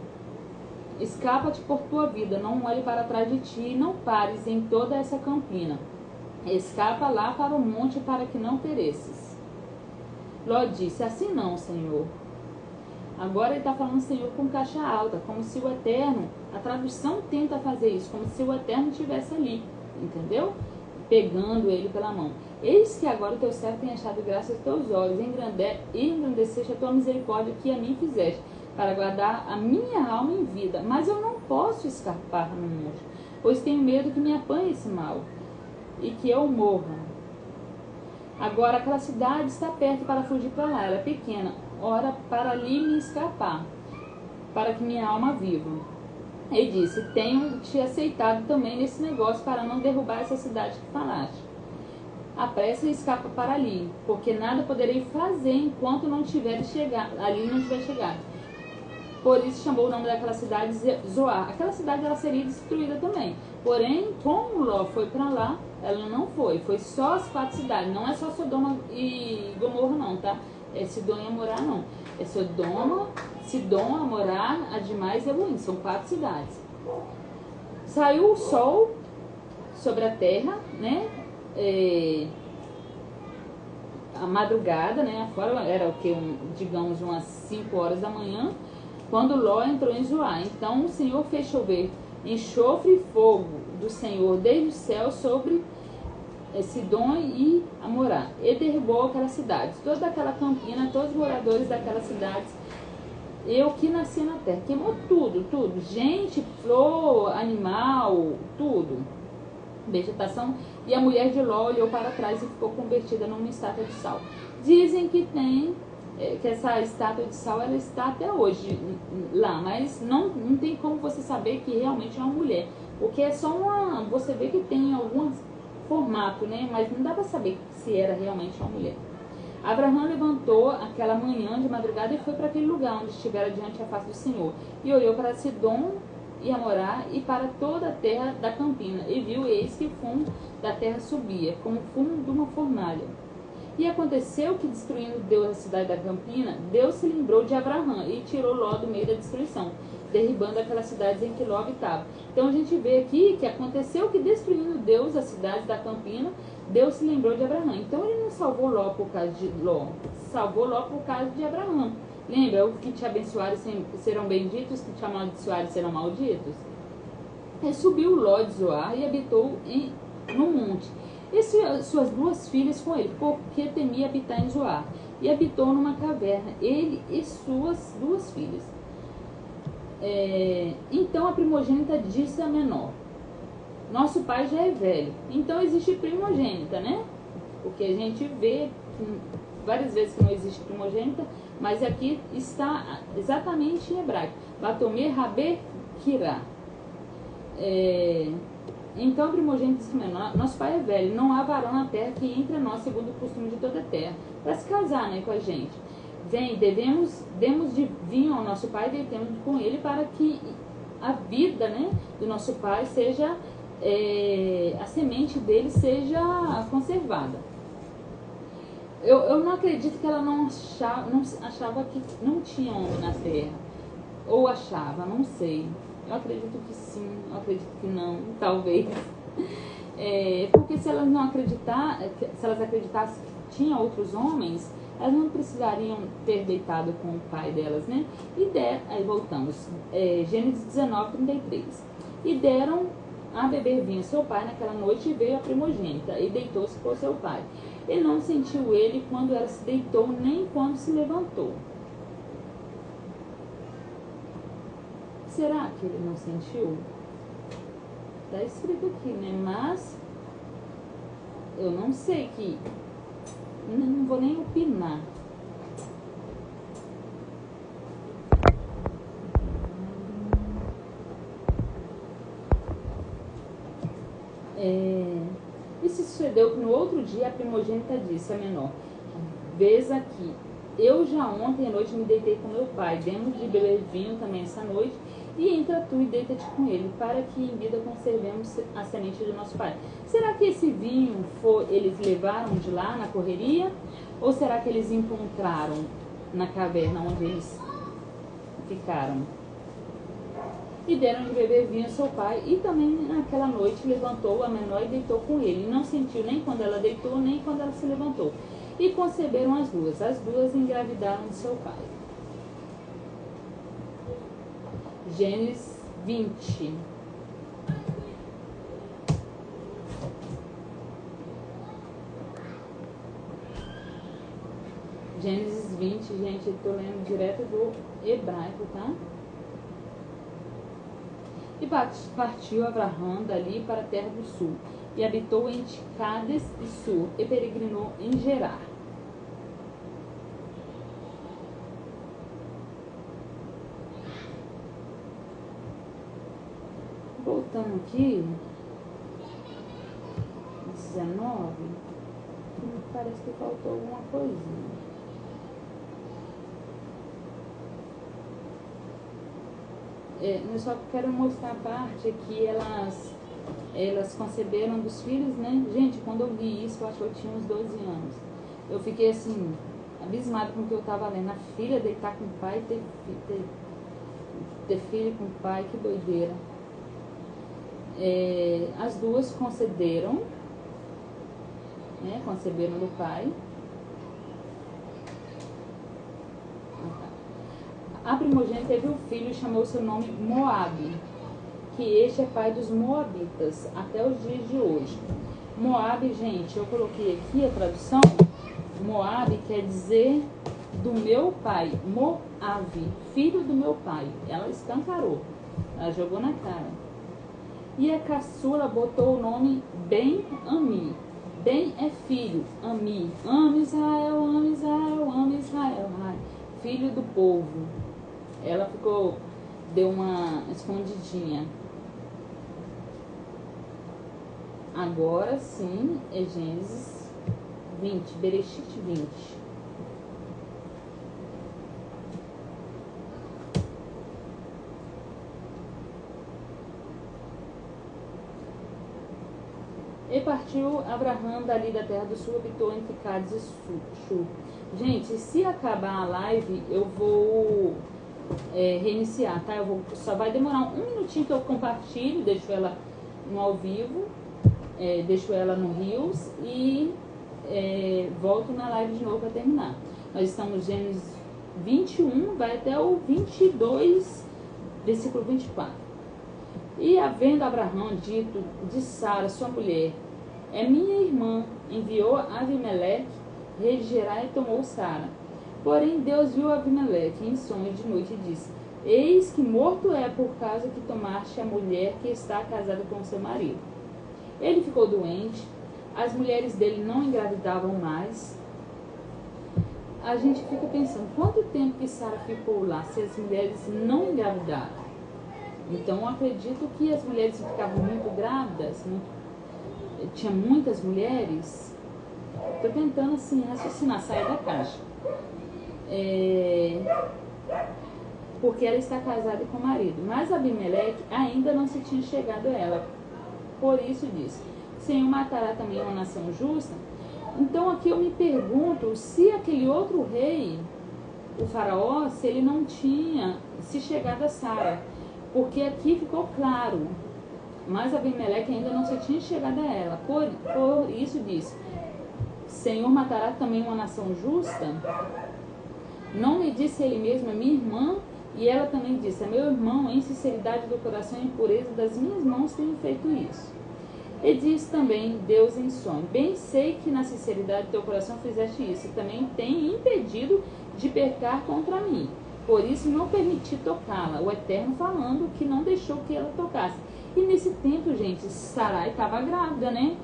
escapa-te por tua vida, não olhe para trás de ti, e não pares em toda essa campina. Escapa lá para o monte, para que não pereças. Ló disse: assim não, Senhor. Agora ele está falando Senhor com caixa alta, como se o Eterno, a tradução tenta fazer isso, como se o Eterno estivesse ali, entendeu? Pegando ele pela mão. Eis que agora o teu servo tem achado graça aos teus olhos, e engrandeceste a tua misericórdia que a mim fizeste, para guardar a minha alma em vida. Mas eu não posso escapar no monte, pois tenho medo que me apanhe esse mal, e que eu morra. Agora aquela cidade está perto para fugir para lá, ela é pequena. Ora, para ali me escapar, para que minha alma viva. Ele disse: tenho te aceitado também nesse negócio, para não derrubar essa cidade que falaste. Apressa e escapa para ali, porque nada poderei fazer enquanto não tiver chegado. Por isso chamou o nome daquela cidade Zoar. Aquela cidade ela seria destruída também. Porém, como Ló foi para lá, ela não foi. Foi só as 4 cidades. Não é só Sodoma e Gomorra não, tá? É Sidom e Amorá não. É Sodoma, Sidom, Amorá, Adimá e Zeboim. São 4 cidades. Saiu o sol sobre a terra, né? A madrugada, né? Fora era o que? Digamos umas 5 horas da manhã, quando Ló entrou em Zoar. Então o Senhor fez chover enxofre e fogo do Senhor desde o céu sobre Sidom e Amorá, e derrubou aquelas cidades, toda aquela campina, todos os moradores daquelas cidades, eu que nasci na terra. Queimou tudo, gente, flor, animal, tudo, vegetação. E a mulher de Ló olhou para trás e ficou convertida numa estátua de sal. Dizem que que essa estátua de sal ela está até hoje lá, mas não tem como você saber que realmente é uma mulher, porque é só você vê que tem algum formato, né? Mas não dá para saber se era realmente uma mulher. Abraão levantou aquela manhã de madrugada e foi para aquele lugar onde estivera diante a face do Senhor, e olhou para Sidom e Amorá e para toda a terra da campina, e viu, eis que o fumo da terra subia, como o fumo de uma fornalha. E aconteceu que, destruindo Deus a cidade da campina, Deus se lembrou de Abraão e tirou Ló do meio da destruição, derribando aquelas cidades em que Ló habitava. Então a gente vê aqui que aconteceu que, destruindo Deus as cidades da campina, Deus se lembrou de Abraão. Então ele não salvou Ló por causa de Ló, salvou Ló por causa de Abraão. Lembra, os que te abençoarem serão benditos, os que te amaldiçoarem serão malditos? E subiu Ló de Zoar e habitou no monte, e suas 2 filhas com ele, porque temia habitar em Zoar. E habitou numa caverna, ele e suas 2 filhas. Então a primogênita disse à menor: nosso pai já é velho. Então existe primogênita, né? Porque a gente vê várias vezes que não existe primogênita, mas aqui está exatamente em hebraico: Batomer Rabê Kirá. Então o primogênito disse: nosso pai é velho, não há varão na terra que entre a nós segundo o costume de toda a terra, para se casar, né, com a gente. Vem, demos de vinho ao nosso pai e deitemos com ele, para que a vida, né, do nosso pai seja, a semente dele seja conservada. Eu não acredito que ela não achava que não tinha homem na terra, ou achava, não sei. Eu acredito que sim, eu acredito que não, talvez. Porque se elas não se elas acreditassem que tinha outros homens, elas não precisariam ter deitado com o pai delas, né? Aí voltamos, Gênesis 19, 33. E deram a beber vinho seu pai naquela noite, e veio a primogênita, e deitou-se com seu pai. E não sentiu ele quando ela se deitou, nem quando se levantou. Será que ele não sentiu? Está escrito aqui, né? Mas eu não sei que... Não vou nem opinar. E se sucedeu que no outro dia a primogênita disse a menor: vês aqui, eu já ontem à noite me deitei com meu pai, demos de beber vinho também essa noite, e entra tu e deita-te com ele, para que em vida conservemos a semente do nosso pai. Será que esse vinho eles levaram de lá na correria? Ou será que eles encontraram na caverna onde eles ficaram? E deram de beber vinho a seu pai, e também naquela noite levantou a menor e deitou com ele. E não sentiu nem quando ela deitou, nem quando ela se levantou. E conceberam as duas engravidaram de seu pai. Gênesis 20. Gênesis 20, gente, eu tô lendo direto do hebraico, tá? E partiu Abraão dali para a terra do sul, e habitou em Cades e Sur, e peregrinou em Gerar. Voltando aqui, 19, parece que faltou alguma coisinha. Eu só quero mostrar a parte que elas conceberam dos filhos, né? Gente, quando eu li isso, eu acho que eu tinha uns 12 anos. Eu fiquei assim, abismado com o que eu estava lendo. A filha deitar com o pai, ter filho com o pai, que doideira. As duas conceberam, né? Conceberam do pai. A primogênita teve um filho e chamou seu nome Moabe, que este é pai dos moabitas, até os dias de hoje. Moabe, gente, eu coloquei aqui a tradução. Moabe quer dizer do meu pai. Moabe, filho do meu pai. Ela escancarou, ela jogou na cara. E a caçula botou o nome Ben-Ami. Ben é filho, Ami. Ame Israel, ame Israel, ame Israel. Filho do povo. Ela deu uma escondidinha. Agora sim, é Gênesis 20, Bereshit 20. E partiu Abraão dali da terra do sul, habitou entre Cades e Shur. Gente, se acabar a live, eu vou reiniciar, tá? Só vai demorar um minutinho que eu compartilho, deixo ela no ao vivo, deixo ela no Reels e volto na live de novo para terminar. Nós estamos em Gênesis 21, vai até o 22, versículo 24. E havendo Abraão dito de Sara, sua mulher, é minha irmã, enviou Abimeleque, rei de Gerar, e tomou Sara. Porém Deus viu Abimeleque em sonho de noite e disse: eis que morto é por causa que tomaste a mulher que está casada com seu marido. Ele ficou doente, as mulheres dele não engravidavam mais. A gente fica pensando, quanto tempo que Sara ficou lá se as mulheres não engravidaram? Então eu acredito que as mulheres ficavam muito grávidas, tinha muitas mulheres. Estou tentando assim raciocinar, sair da caixa. Porque ela está casada com o marido, mas Abimeleque ainda não se tinha chegado a ela. Por isso disse: o Senhor matará também uma nação justa. Então aqui eu me pergunto se aquele outro rei, o faraó, se ele não tinha se chegado a Sara. Porque aqui ficou claro Mas Abimeleque ainda não se tinha chegado a ela. Por isso disse: Senhor, matará também uma nação justa? Não me disse ele mesmo, é minha irmã? E ela também disse: é meu irmão, em sinceridade do coração e pureza das minhas mãos tenho feito isso. E diz também Deus em sonho: bem sei que na sinceridade do teu coração fizeste isso, e também tem impedido de pecar contra mim. Por isso não permiti tocá-la. O Eterno falando que não deixou que ela tocasse. E nesse tempo, gente, Sarai estava grávida, né?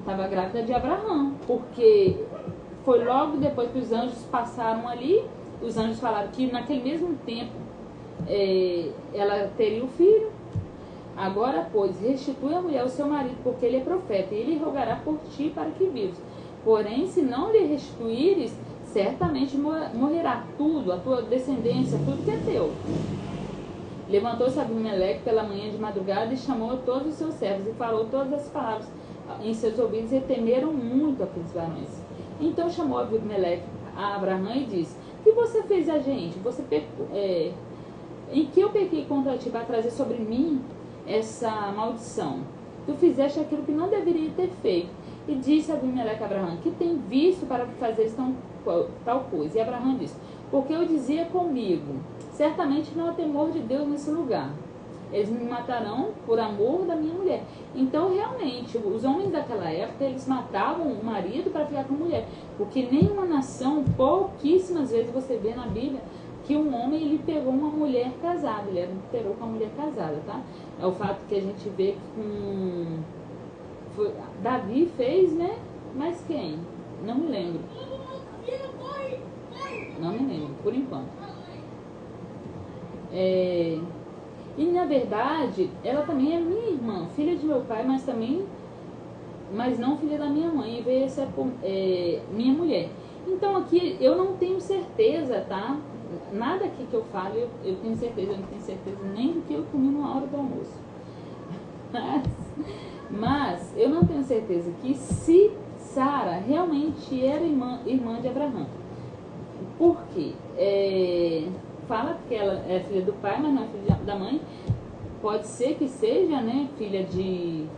Estava grávida de Abraão, porque foi logo depois que os anjos passaram ali. Os anjos falaram que naquele mesmo tempo ela teria o filho. Agora, pois, restitui a mulher ao seu marido, porque ele é profeta, e ele rogará por ti para que vivas. Porém, se não lhe restituíres, certamente morrerá tudo, a tua descendência, tudo que é teu. Levantou-se Abimeleque pela manhã de madrugada e chamou a todos os seus servos, e falou todas as palavras em seus ouvidos, e temeram muito aqueles varões. Então chamou Abimeleque a Abraão e disse: o que você fez a gente? Você pecou, em que eu pequei contra ti para trazer sobre mim essa maldição? Tu fizeste aquilo que não deveria ter feito. E disse Abimeleque a Abraão: que tem visto para fazer tal coisa? E Abraão disse: porque eu dizia comigo, certamente não há temor de Deus nesse lugar. Eles me matarão por amor da minha mulher. Então, realmente, os homens daquela época, eles matavam o marido para ficar com a mulher. Porque nenhuma nação, pouquíssimas vezes você vê na Bíblia, que um homem ele pegou uma mulher casada. Ele adulterou com a mulher casada, tá? É o fato que a gente vê com... Davi fez, né? Mas quem? Não me lembro. Não me lembro, por enquanto. E na verdade, ela também é minha irmã, filha de meu pai, mas não filha da minha mãe, e veio ser minha mulher. Então aqui eu não tenho certeza, tá? Nada aqui que eu falo, eu tenho certeza, eu não tenho certeza nem do que eu comi numa hora do almoço. Mas eu não tenho certeza que se Sara realmente era irmã de Abraão. Por quê? Fala que ela é filha do pai, mas não é filha da mãe. Pode ser que seja, né, filha de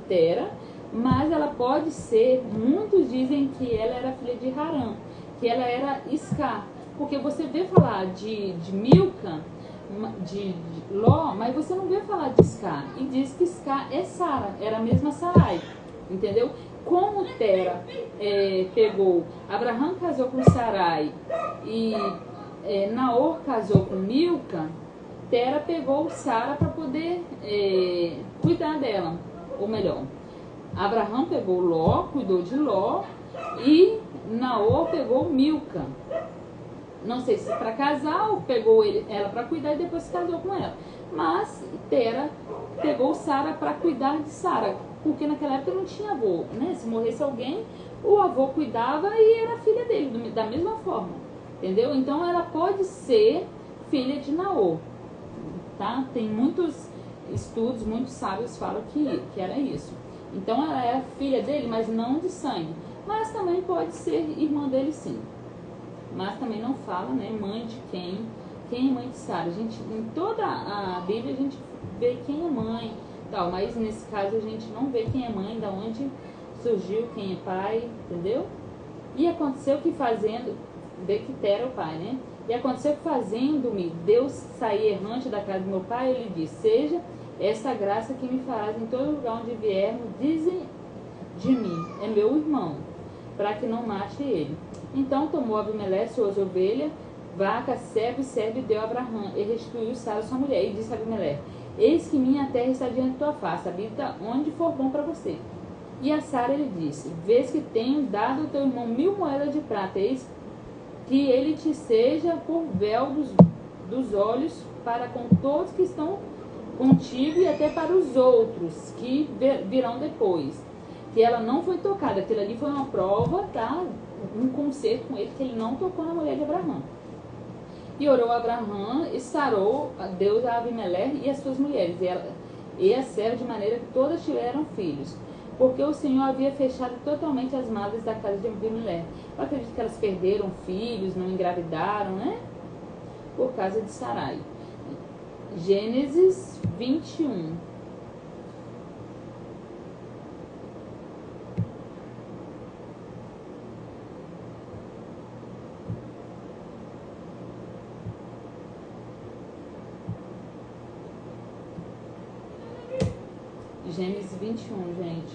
Tera, mas ela pode ser, muitos dizem que ela era filha de Harã, que ela era Isca, porque você vê falar de Milca, de Ló, mas você não vê falar de Isca, e diz que Isca é Sara, era a mesma Sarai, entendeu? Como Tera pegou, Abraão casou com Sarai e Naor casou com Milca, Tera pegou Sara para poder cuidar dela, ou melhor, Abraão pegou Ló, cuidou de Ló, e Naor pegou Milca. Não sei se para casar ou pegou ela para cuidar e depois se casou com ela. Mas Tera pegou Sara para cuidar de Sara, porque naquela época não tinha avô, né? Se morresse alguém, o avô cuidava e era filha dele, da mesma forma, entendeu? Então ela pode ser filha de Naor, tá? Tem muitos estudos, muitos sábios falam que era isso. Então ela é filha dele, mas não de sangue. Mas também pode ser irmã dele, sim. Mas também não fala, né, mãe de quem é mãe de Sara. Em toda a Bíblia a gente vê quem é mãe, tal, mas nesse caso a gente não vê quem é mãe, da onde surgiu, quem é pai, entendeu? E aconteceu que vê que Tera é o pai, né? E aconteceu que fazendo-me Deus sair errante da casa do meu pai, ele disse: seja essa graça que me farás em todo lugar onde viermos, dizem de mim, é meu irmão, para que não mate ele. Então tomou Abimeleque suas ovelhas, vaca, servo e servo, e deu a Abraão, e restituiu Sara sua mulher. E disse a Abimeleque: eis que minha terra está diante de tua face, habita onde for bom para você. E a Sara ele disse: vês que tenho dado ao teu irmão 1000 moedas de prata, eis que ele te seja por véu dos olhos para com todos que estão contigo e até para os outros que virão depois. Que ela não foi tocada, aquilo ali foi uma prova, tá? Um conserto com ele, que ele não tocou na mulher de Abraão. E orou Abraão e sarou a Deus a Abimeleque e as suas mulheres, e a Sara, de maneira que todas tiveram filhos, porque o Senhor havia fechado totalmente as madres da casa de Abimeleque. Eu acredito que elas perderam filhos, não engravidaram, né? Por causa de Sarai. Gênesis 21. Gênesis 21, gente.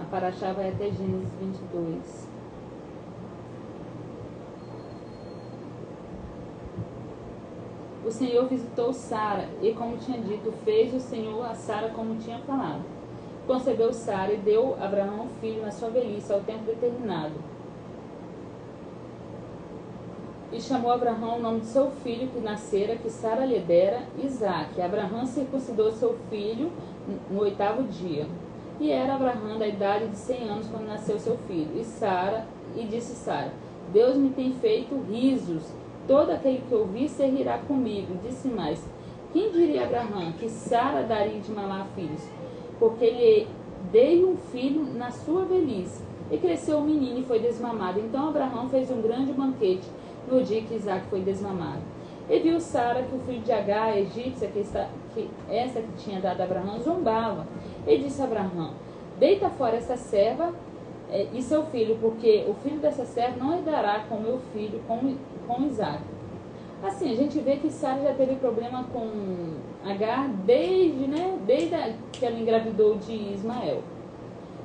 A Paraxá vai até Gênesis 22. O Senhor visitou Sara e, como tinha dito, fez o Senhor a Sara como tinha falado. Concebeu Sara e deu a Abraão um filho na sua velhice, ao tempo determinado. E chamou Abraão o nome de seu filho que nascera, que Sara lhe dera, Isaque. Abraão circuncidou seu filho no 8º dia. E era Abraão da idade de 100 anos quando nasceu seu filho. E disse Sara, Deus me tem feito risos. Todo aquele que ouvir se rirá comigo. Disse mais, quem diria a Abraão que Sara daria de mamar filhos? Porque lhe dei um filho na sua velhice. E cresceu o menino e foi desmamado. Então Abraão fez um grande banquete no dia que Isaque foi desmamado. E viu Sara que o filho de Agar, a egípcia, essa que tinha dado a Abraão, zombava. E disse a Abraão, deita fora essa serva e seu filho, porque o filho dessa serva não herdará com meu filho, com Isaque. Assim, a gente vê que Sara já teve problema com Agar desde que ela engravidou de Ismael.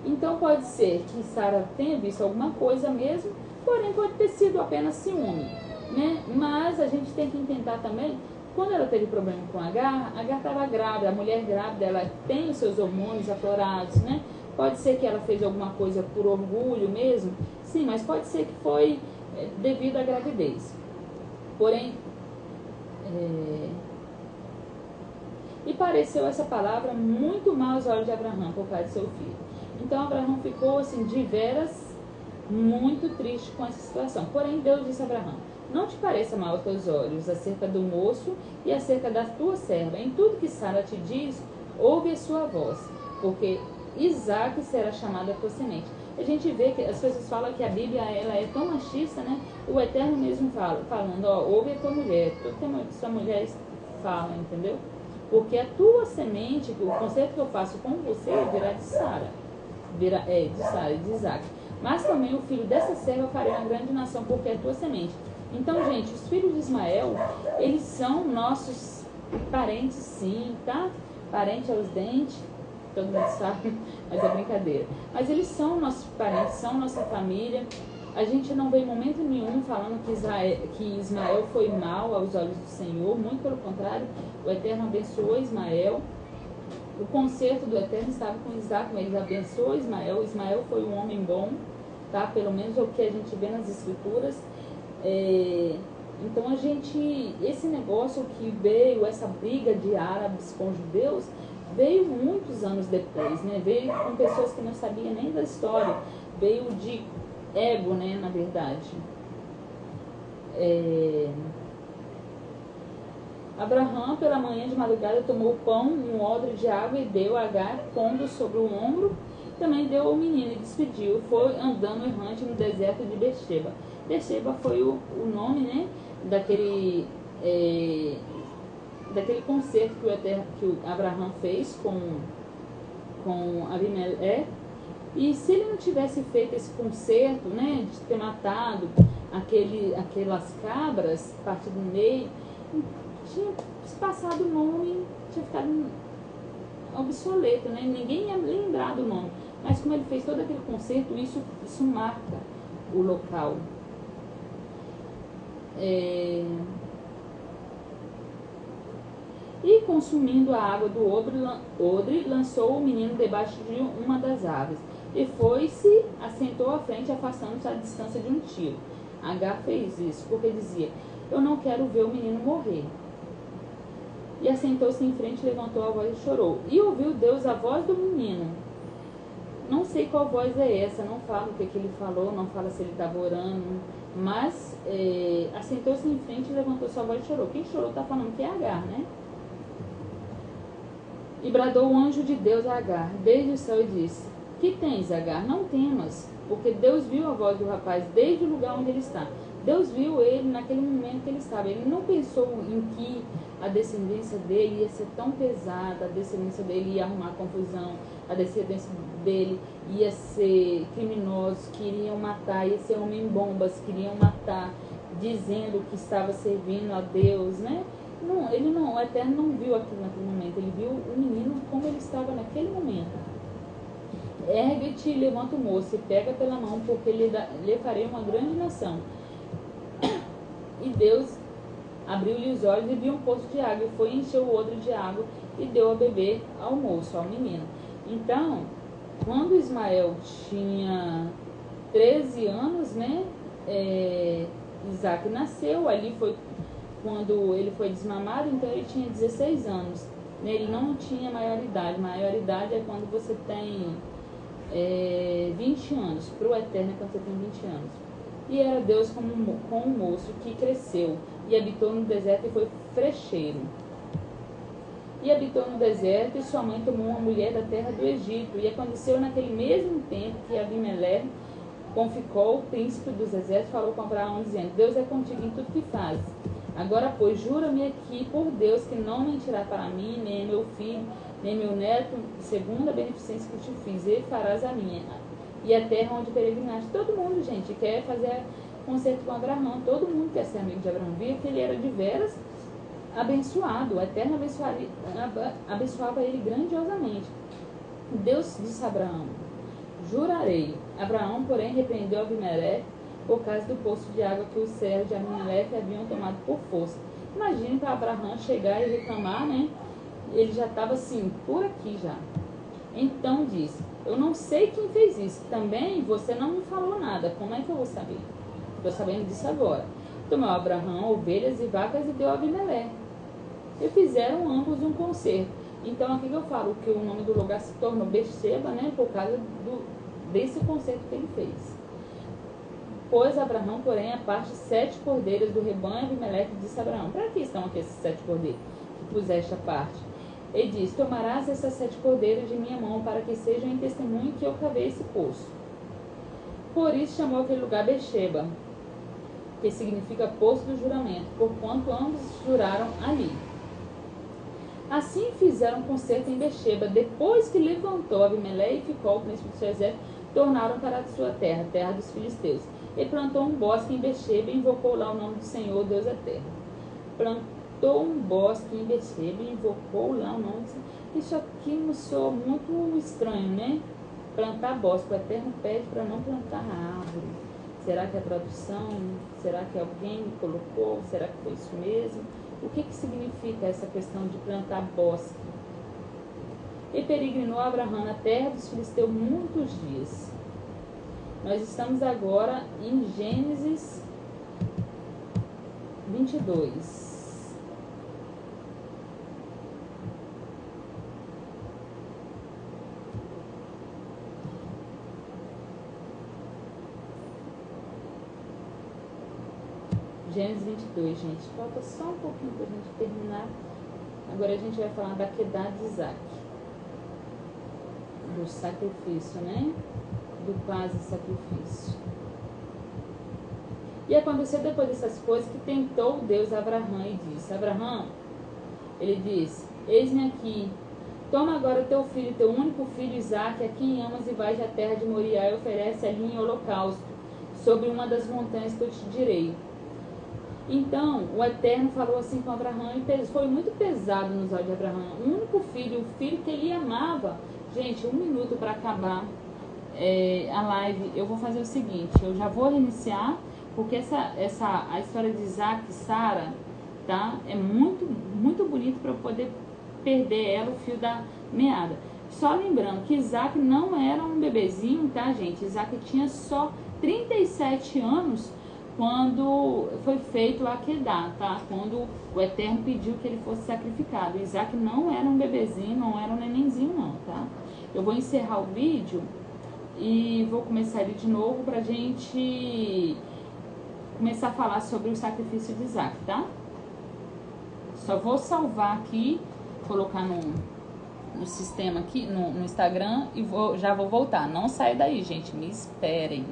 Então pode ser que Sara tenha visto alguma coisa mesmo, porém pode ter sido apenas ciúme, né? Mas a gente tem que tentar também, quando ela teve problema com Agar estava grávida, a mulher grávida, ela tem os seus hormônios aflorados, né? Pode ser que ela fez alguma coisa por orgulho mesmo, sim, mas pode ser que foi devido à gravidez. Porém, e pareceu essa palavra muito mal aos olhos de Abraão por causa de seu filho. Então Abraão ficou assim, de veras, muito triste com essa situação. Porém, Deus disse a Abraão, não te pareça mal aos teus olhos acerca do moço e acerca da tua serva. Em tudo que Sara te diz, ouve a sua voz, porque Isaque será chamada a tua semente. A gente vê que as pessoas falam que a Bíblia ela é tão machista, né? O Eterno mesmo falando, ó, ouve a tua mulher, tudo que a sua mulher fala, entendeu? Porque a tua semente, o conceito que eu faço com você virá de Sara, de Isaque. Mas também o filho dessa serva fará uma grande nação, porque é a tua semente. Então, gente, os filhos de Ismael, eles são nossos parentes, sim, tá? Parente aos dentes, todo mundo sabe, mas é brincadeira. Mas eles são nossos parentes, são nossa família. A gente não vê em momento nenhum falando que Ismael foi mal aos olhos do Senhor, muito pelo contrário, o Eterno abençoou Ismael. O conserto do Eterno estava com Isaque, mas ele abençoou Ismael. Ismael foi um homem bom, tá? Pelo menos é o que a gente vê nas Escrituras. Então esse negócio que veio, essa briga de árabes com judeus, veio muitos anos depois, né? Veio com pessoas que não sabiam nem da história, veio de ego, né, na verdade. Abraão, pela manhã de madrugada, tomou pão, um odre de água e deu a Agar, pondo sobre o ombro. Também deu ao menino e despediu. Foi andando errante no deserto de Beersheba. Beersheba foi o nome, né, daquele concerto que o Abraão fez com Abimeleque. E se ele não tivesse feito esse concerto, né, de ter matado aquelas cabras, partido no meio, tinha passado o nome, tinha ficado obsoleto, né? Ninguém ia lembrar do nome. Mas como ele fez todo aquele concerto, isso marca o local. E consumindo a água do odre, lançou o menino debaixo de uma das árvores. E foi-se, assentou à frente, afastando-se à distância de um tiro. Agar fez isso, porque dizia, eu não quero ver o menino morrer. E assentou-se em frente, levantou a voz e chorou. E ouviu Deus a voz do menino. Não sei qual voz é essa, não fala o que ele falou, não fala se ele estava orando, mas assentou-se em frente, levantou sua voz e chorou. Quem chorou está falando que é Agar, né? E bradou o anjo de Deus a Agar, desde o céu, e disse, que tens, Agar? Não temas, porque Deus viu a voz do rapaz desde o lugar onde ele está. Deus viu ele naquele momento que ele estava. Ele não pensou em que a descendência dele ia ser tão pesada, a descendência dele ia arrumar confusão, a descendência dele ia ser criminosos, que iriam matar, ia ser homem-bombas, que iriam matar, dizendo que estava servindo a Deus, né? Não, o Eterno não viu aquilo naquele momento, ele viu o menino como ele estava naquele momento. Ergue-te e levanta o moço e pega pela mão, porque lhe farei uma grande nação. E Deus abriu-lhe os olhos e viu um poço de água, e foi e encheu o odre de água e deu a beber ao moço, ao menino. Então, quando Ismael tinha 13 anos, né, Isaac nasceu, ali foi quando ele foi desmamado, então ele tinha 16 anos. Né, ele não tinha maioridade. Maioridade é quando você tem 20 anos. Para o Eterno é quando você tem 20 anos. E era Deus com um moço que cresceu e habitou no deserto e foi frecheiro. E habitou no deserto, e sua mãe tomou uma mulher da terra do Egito. E aconteceu naquele mesmo tempo que Abimeleque, com Ficol, príncipe dos exércitos, falou com Abraão, dizendo: Deus é contigo em tudo que fazes. Agora, pois, jura-me aqui por Deus que não mentirá para mim, nem meu filho, nem meu neto, segundo a beneficência que te fiz, e farás a minha. E a terra onde peregrinaste. Todo mundo, gente, quer fazer concerto com Abraão. Todo mundo quer ser amigo de Abraão. Via que ele era de veras abençoado. O Eterno abençoava ele grandiosamente. Deus disse a Abraão: jurarei. Abraão, porém, repreendeu Abimeleque por causa do poço de água que os servos de Abimeleque haviam tomado por força. Imagine para Abraão chegar e reclamar, né? Ele já estava assim, por aqui já. Então disse: eu não sei quem fez isso. Também você não me falou nada. Como é que eu vou saber? Estou sabendo disso agora. Tomou Abraão ovelhas e vacas e deu a Abimeleque. E fizeram ambos um concerto. Então aqui que eu falo que o nome do lugar se tornou Beceba, né? Por causa desse concerto que ele fez. Pôs Abraão, porém, a parte 7 cordeiras do rebanho. Abimeleque disse a Abraão: para que estão aqui esses 7 cordeiros que puseste a parte? Ele disse: tomarás essas 7 cordeiras de minha mão, para que sejam em testemunho que eu cavei esse poço. Por isso chamou aquele lugar Beceba, que significa poço do juramento, porquanto ambos juraram ali. Assim fizeram concerto em Beceba. Depois que levantou Abimeleque e ficou o príncipe do seu exército, tornaram para a sua terra, terra dos filisteus. Ele plantou um bosque em Beceba e invocou lá o nome do Senhor, Deus da terra. Plantou um bosque em Beceba e invocou lá o nome do Senhor. Isso aqui me soa muito estranho, né? Plantar bosque. O Eterno pede para não plantar árvore. Será que é a tradução? Será que alguém colocou? Será que foi isso mesmo? O que significa essa questão de plantar bosque? E peregrinou Abraão na terra dos filisteus muitos dias. Nós estamos agora em Gênesis 22. Gênesis 22, gente. Falta só um pouquinho para a gente terminar. Agora a gente vai falar da queda de Isaac. Do sacrifício, né? Do quase sacrifício. E aconteceu depois dessas coisas que tentou Deus a Abraão e disse: Abraão, ele disse: eis-me aqui. Toma agora teu filho, teu único filho Isaque, a quem amas, e vais à terra de Moriá e oferece ali em holocausto, sobre uma das montanhas que eu te direi. Então, o Eterno falou assim com Abraão, e foi muito pesado nos olhos de Abraão. O único filho, o filho que ele amava. Gente, 1 minuto para acabar a live. Eu vou fazer o seguinte, eu já vou reiniciar, porque a história de Isaac e Sara, tá? É muito, muito bonito para eu poder perder ela, o fio da meada. Só lembrando que Isaac não era um bebezinho, tá, gente? Isaac tinha só 37 anos quando foi feito a Akedá, tá? Quando o Eterno pediu que ele fosse sacrificado. Isaac não era um bebezinho, não era um nenenzinho não, tá? Eu vou encerrar o vídeo e vou começar ele de novo pra gente começar a falar sobre o sacrifício de Isaac, tá? Só vou salvar aqui, colocar no sistema aqui, no Instagram, e já vou voltar. Não saia daí, gente, me esperem.